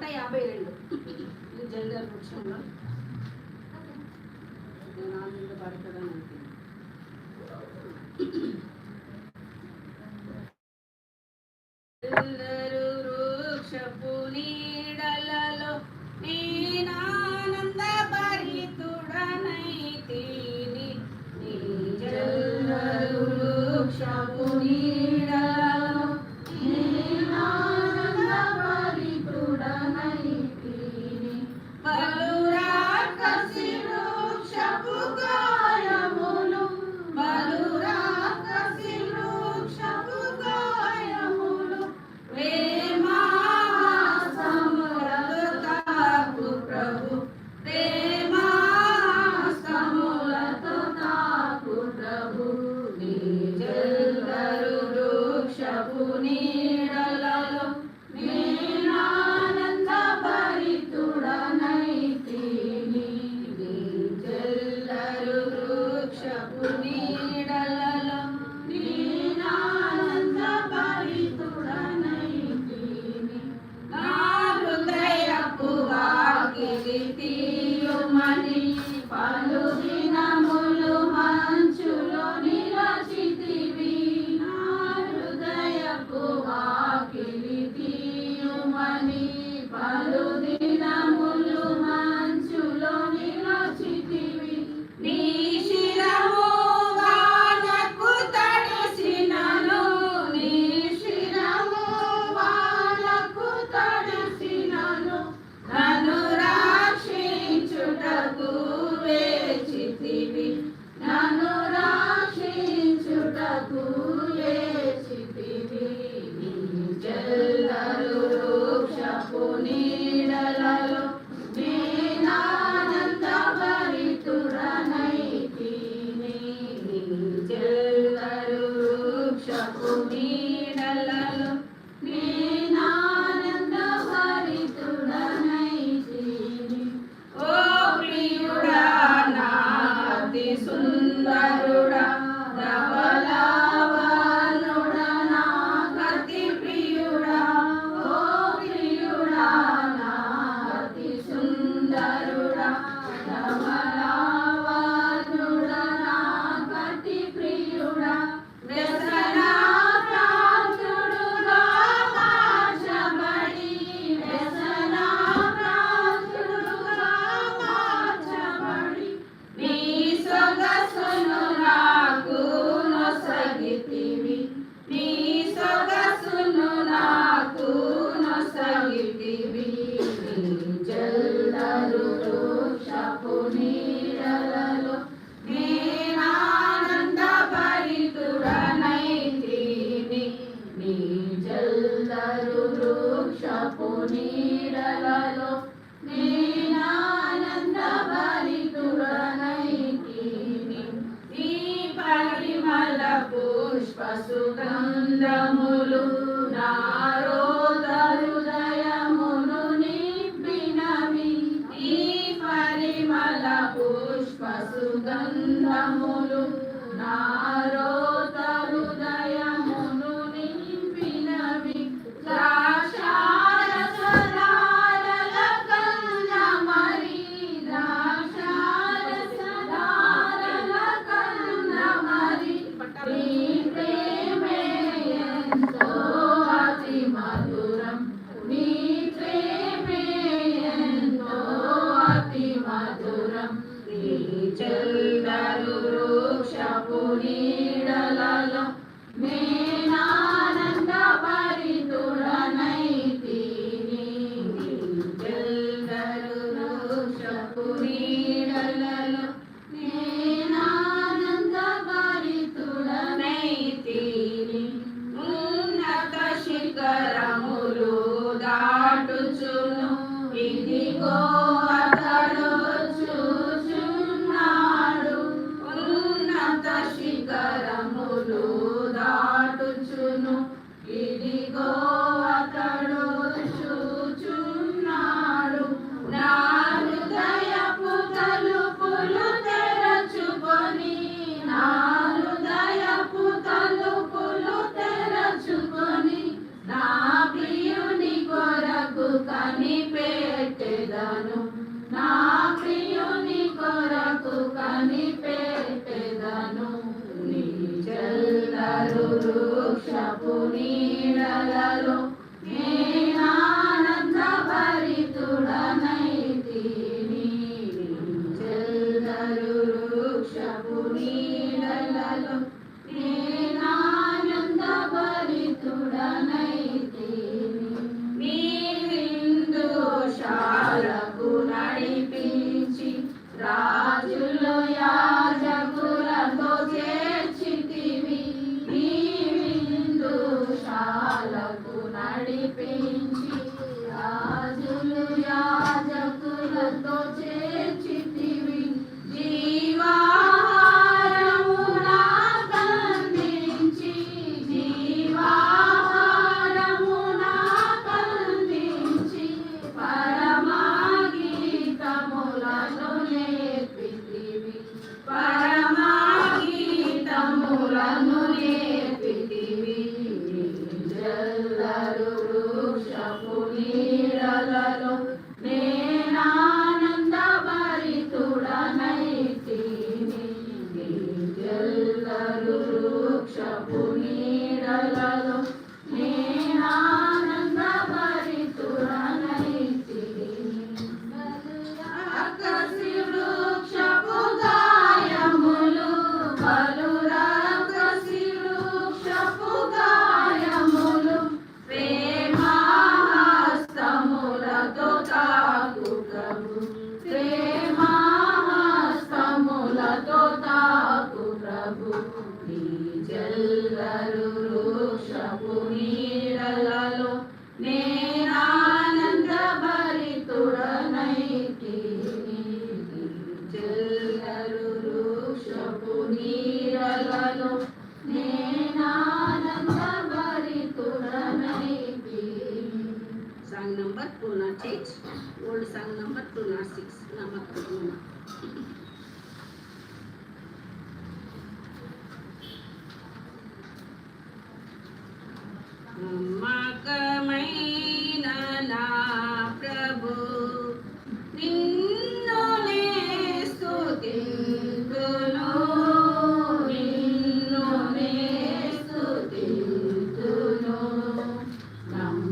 152 ఇది జల్దర్ వృక్షంలో ఆనంద పడతాడని జల్దరు వృక్షపు నీడలలో నేనానంద భరితుడనైతిని నీ జల్దరు వృక్షపు నీడలలో నేనానంద భరితుడనైతిని బలురాకసి వృక్షపు గాయములు బలురాకసి వృక్షపు గాయములు ప్రేమాస్తములతో తాకు ప్రభు ప్రేమాస్తములతో తాకు ప్రభు నీ జల్దరు వృక్షపు నీడలలో నేనానంద భరితుడనైతిని నీ జల్దరు వృక్షపు నీడలలో నేనానంద భరితుడనైతిని నా హృదయపు వాకిలి తీయుమని పలు దినములు మంచులో నిలచితివి నా హృదయపు వాకిలి తీయుమని పలు దినములు మంచులో నిలచితివి నీ శిరము వానకు తడిసినను నీ శిరము వానకు తడిసినను నన్ను రక్షించుటకు వేచితివి నన్ను రక్షించుటకు వేచితివి నీ జల్దరు వృక్షపు నీడలలో నేనానంద భరితుడనైతిని నీ జల్దరు వృక్షపు నీడలలో నేనానంద భరితుడనైతిని ఓ ప్రియుడా నా అతి సుందరుడా ధవళవనుడా నా అతి ప్రియుడా ఓ ప్రియుడా నా అతి సుందరుడా ధవళవనుడా నా అతి ప్రియుడా వ్యసనాక్రాంతుడుగా మార్చబడి వ్యసనాక్రాంతుడుగా మార్చబడి నీ సొగసును నాకు నొసగితివి నీ సొగసును నాకు నొసగితివి నీ జల్దరు వృక్షపు నీడలలో నేనానంద భరితుడనైతిని నీ జల్దరు వృక్షపు నీడలలో నేనానంద భరితుడనైతిని నీ పరిమళ పుష్ప సుగంధములు నారోద హృదయమును నింపినవి నీ పరిమళ పుష్ప సుగంధములు నారోద హృదయమును నింపినవి ద్రాక్షారసధారల కన్నమరి ద్రాక్షారసధారల కన్నమరి నీ ప్రేమే ఎంతో అతి మధురం నీ ప్రేమే ఎంతో అతి మధురం నీ జల్దరు వృక్షపు నీడలలో నేనానంద భరితుడనైతిని నీ జల్దరు వృక్షపు నీడలలో నేనానంద భరితుడనైతిని ఉన్నత శిఖరములు దాటుచును ఇదిగో అతడు చూచున్నాడు ఉన్నత శిఖరములు దాటు వృక్షపు నీడలలో నేనానందభరితుడనైతిని. చెల్దరు వృక్షపు నీడలలో నేనానందభరితుడనైతిని. మీ విందుశాలకు నడిపించి రాజులు యాజకులతో చేర్చితివి. మీ విందుశాలకు నడిపించి రాజులు యాజకులతో చేర్చితివి. జీవాహారము నాకందించి జీవాహారము నాకందించి పరమగీతములను నేర్పితివి. పరమగీతములను నేర్పితివి. జల్లరు వృక్షపు నీడలలో నేనానందభరితుడనైతిని. జల్లరు వృక్షపు నీడలలో నేనానందభరితుడనైతిని. రాక్షసి వృక్షపు గాయములు రాక్షసి వృక్షపు గాయములు ప్రేమహస్తములతో తాకు ప్రభు. ప్రేమహస్తములతో తాకు ప్రభు. నీ జల్లరు వృక్షపు నీడలలో నేనానందభరితుడనైతిని. జల్లరు వృక్షపు నీడలలో నేనానందభరితుడనైతిని. Song number 206, old song number 206. Namakuna. నమ్మకమైన నా ప్రభు నిన్ను నే స్తుతింతును. నిన్ను నే స్తుతింతును. నమ్మకమైన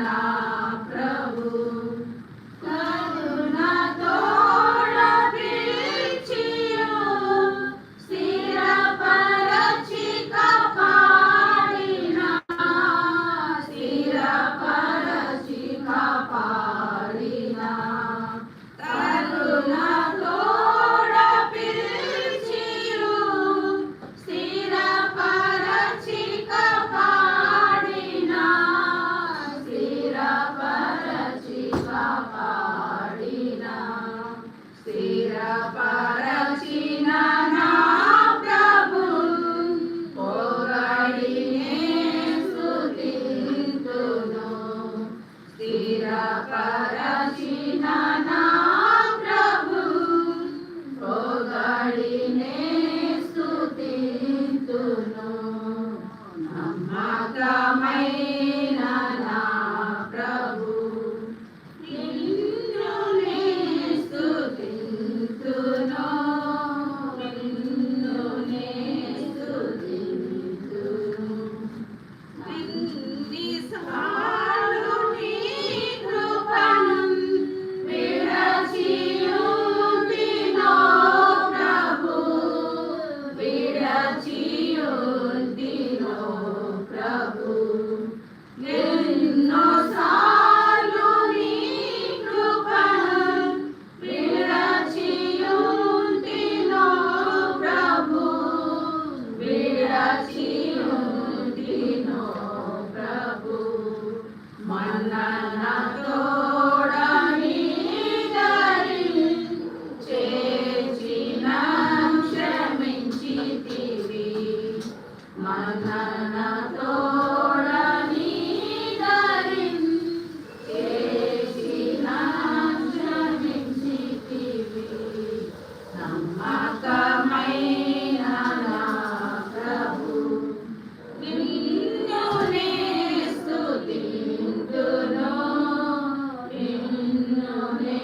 నా ప్రభు కరుణ తోడ పిలిచియు స్థిరపరచి కాపాడిన. స్థిరపరచి కాపాడిన. కరుణ తోడ పిలిచియు స్థిరపరచి కాపాడిన. స్థిరపరచి కాపాడిన. స్థిరపరచిన నా ప్రభు పొగడినే స్తుతింతును. స్థిరపరచిన నా ప్రభు పొగడినే స్తుతింతును. నమ్మకమైన నా ప్రభు నిన్ను నే స్తుతింతును. నిన్ను నే స్తుతింతును. ఎన్నిసార్లు నీ కృపను విడచియుంటినో ప్రభు. విడచియుంటినో ప్రభు. ఎన్నోసార్లు నీ కృపను విడచియుంటినో ప్రభు. విడచియుంటినో ప్రభు. మన్నన తోడ నీదరి చేర్చిన క్షమించితివి. మన్నన తోడ నీదరి చేర్చిన క్షమించితివి. నమ్మకమైన నా ప్రభు నిన్ను నే స్తుతింతును. నిన్ను నే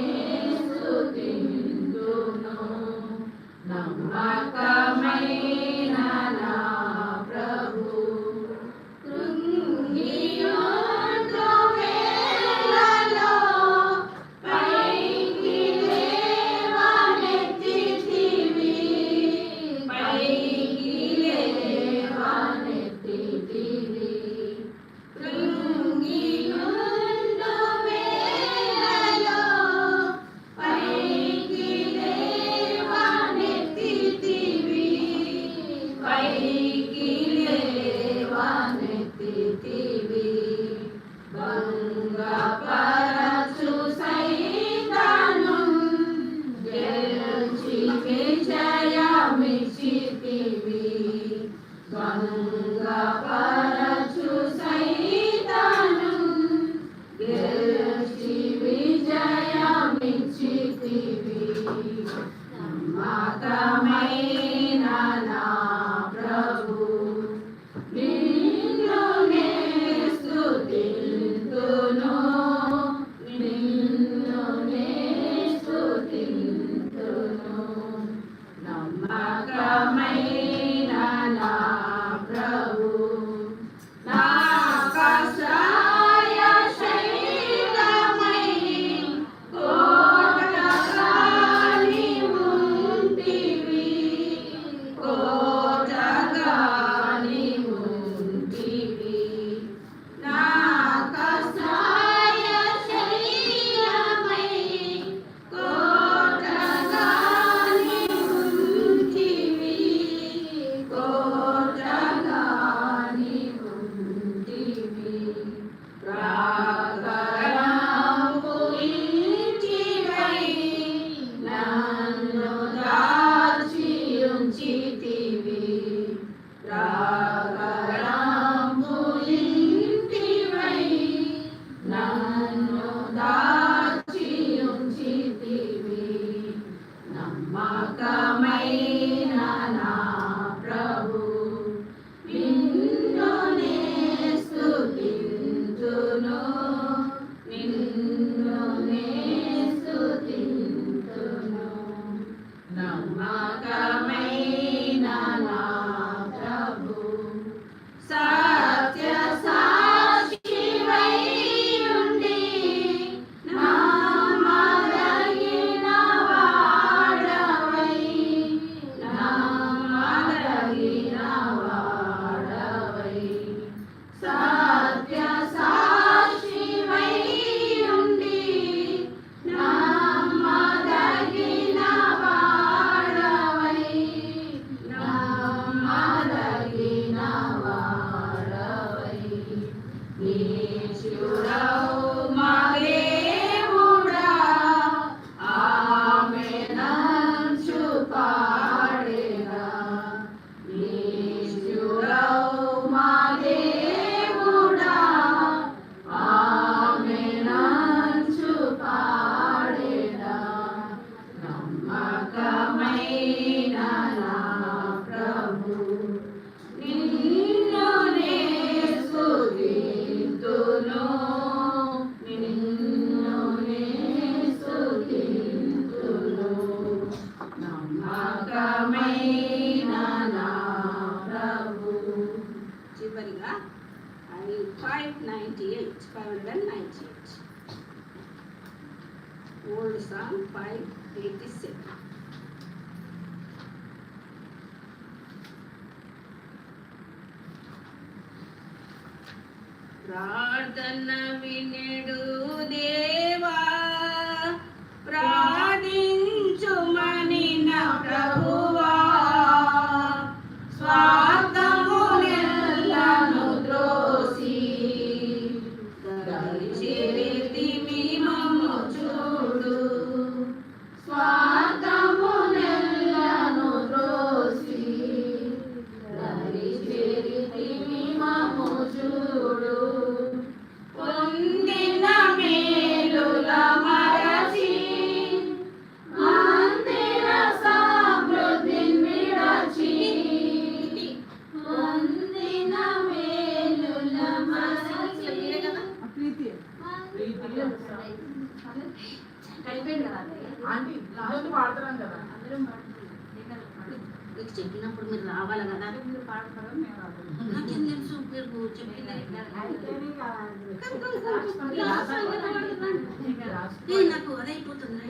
స్తుతింతును. నమ్మకమైన నా పైకి లేవనెత్తితివి. భంగపరచు సైతాను గెలిచి విజయమిచ్చితివి. భంగపరచు సైతాను గెలిచి విజయమిచ్చితివి. నమ్మకమైన నా ప్రభు నిన్ను నే స్తుతింతును. నిన్ను నే స్తుతింతును. నమ్మకమైన నా ప్రభు నాకాశ్రయ శైలమై కోటగా నీవుంటివి. కోటగా నీవుంటివి. నాకాశ్రయ శైలమై కోటగా నీవుంటివి. కోటగా నీవుంటివి. ప్రాకారపు ఇంటివై నన్ను దాచి ఉంచితివి. ప్రాకారపు ఇంటివై నన్ను దాచి ఉంచితివి. నమ్మకమైన నా ప్రభు నిన్ను నే స్తుతింతును. నిన్ను నే స్తుతింతును. నమ్మకమైన నా ప్రభు సత్య సాక్షివై ఉండి నమ్మదగిన వాడవై. నమ్మదగిన వాడవై. సత్య సాక్షివై ఉండి నమ్మదగిన వాడవై. నమ్మదగిన వాడవై. నీచుడవు మా దేవుడా ఆమెనంచు పాడెనా. నీచుడవు మా దేవుడా ఆమెనంచు పాడెనా. నమ్మకమైన నా ప్రభు నిన్ను నే స్తుతింతును. నిన్ను నే స్తుతింతును. నమ్మకమైన నా ప్రభు. చివరిగా 598 ఓల్డ్ సాంగ్ 587. ప్రార్థన వినెడు దేవా ప్రార్థించుమని నా ప్రభువా. స్వార్థములెల్లను త్రోసి దయచేతివి మమ్ము చూడు. స్వార్థములెల్లను త్రోసి దయచేతివి మమ్ము చూడు. పొందిన మేలుల మరచి మందిర సమృద్ధిని విడచి. పొందిన మేలుల మరచి. చెప్పినప్పుడు మీరు రావాలి కదా. నాకేం తెలుసు మీరు నాకు అదైపోతుంది.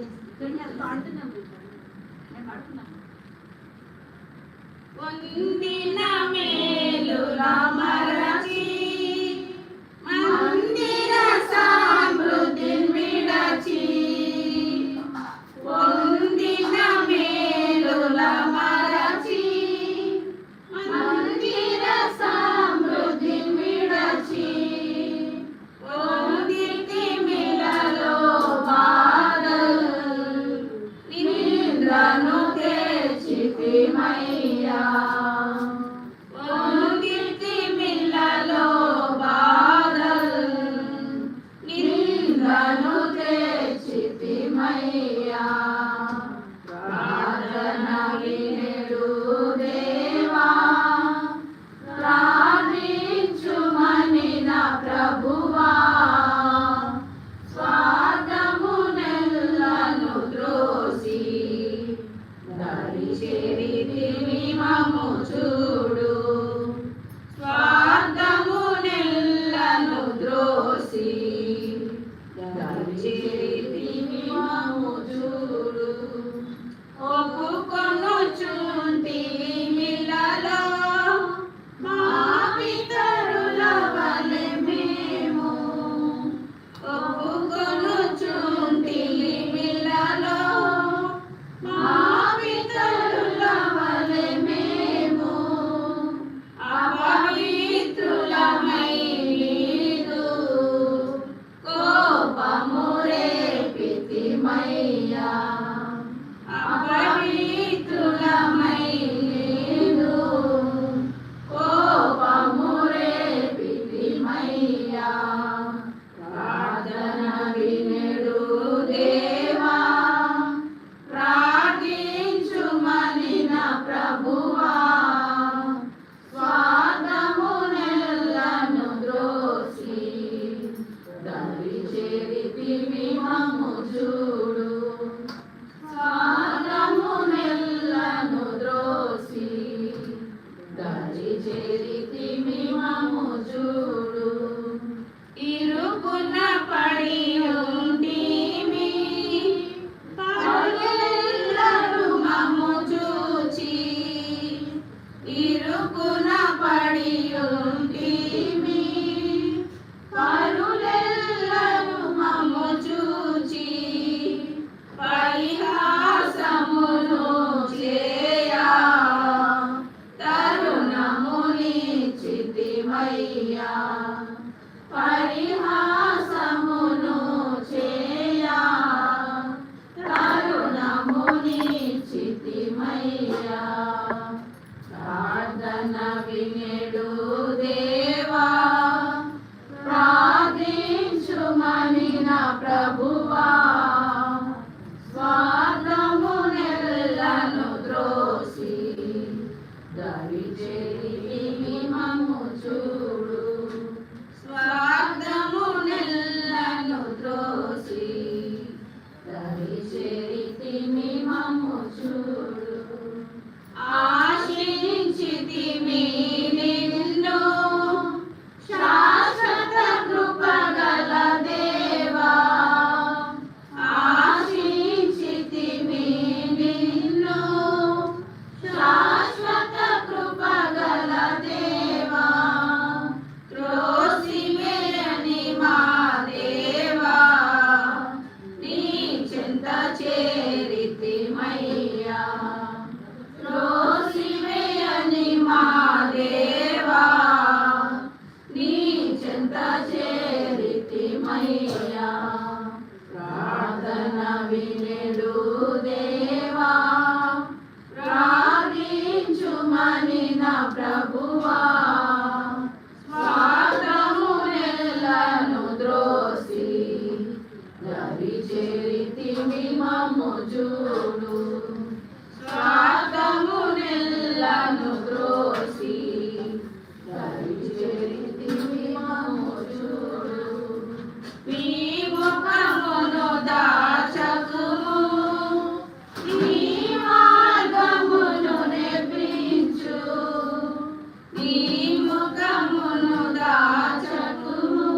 పొందిన మేలుల మరచి మందిర సమృద్ధిని విడచి. పొందిన మేలుల మరచి మందిర చేరితిమి మమ్ము చూడు. ఇరుకున పడి ఉంటిమి పరులెల్లరూ మమ్ము చూచి. ఇరుకున పడి ఉంటిమి పరులెల్లరూ మమ్ము చూచి. పరిహాసమును చేయా తరుణమునిచ్చితివయ్యా. పరిహాసమును చేయా తరుణమునిచ్చితివయ్యా. ప్రార్థన వినెడు దేవా ప్రార్థించుమని నా ప్రభువా. స్వార్థమునెల్లను ద్రోసి దరి చేరితిమి మమ్ము చూడు. స్వార్థమునెల్లను ద్రోసి దరి చేరితిమి మమ్ము చూడు. ఆశించితిమి నిన్ను శాశ్వత కృపగల దేవా. ఆశించితిమి నిన్ను శాశ్వత కృపగల దేవా. త్రోసివేయని మా దేవా నీ చెంత చేరితిమయ్యా. త్రోసివేయని మా దేవా నీ చెంత చేరితిమయ్యా. ప్రార్థన వినెడు దేవా ప్రార్థించుమని నా ప్రభువా. స్వార్థమునెల్లను ద్రోసి దరి చేరితిమి మమ్ము చూడు. స్వార్థమునెల్లను ద్రోసి దరి చేరితిమి మమ్ము చూడు. మీ ముఖమును దాచకుము నీ మార్గమును నేర్పించు. నీ ముఖమును దాచకుము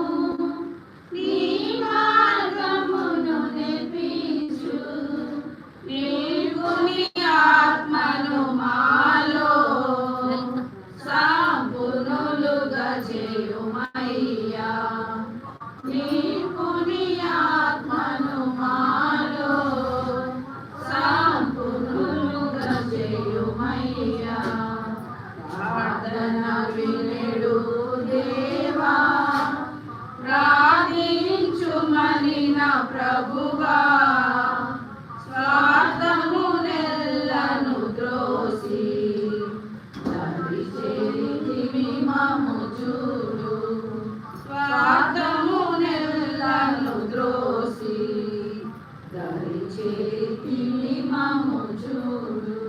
నీ మార్గమును నేర్పించు. నీవు నీ ఆత్మను మాలో సంపూర్ణులుగా చేయుమయ్యా. నీవు నీ ఆత్మను మాలో సంపూర్ణులుగా చేయుమయ్యా. ప్రార్థన వినెడు దేవా ప్రార్థించుమని నా ప్రభువా. స్వార్థమునెల్లను ద్రోసి దరి చేరితిమి మమ్ము చూడు. స్వార్థమునెల్లను ద్రోసి దరి చేరితిమి మమ్ము చూడు.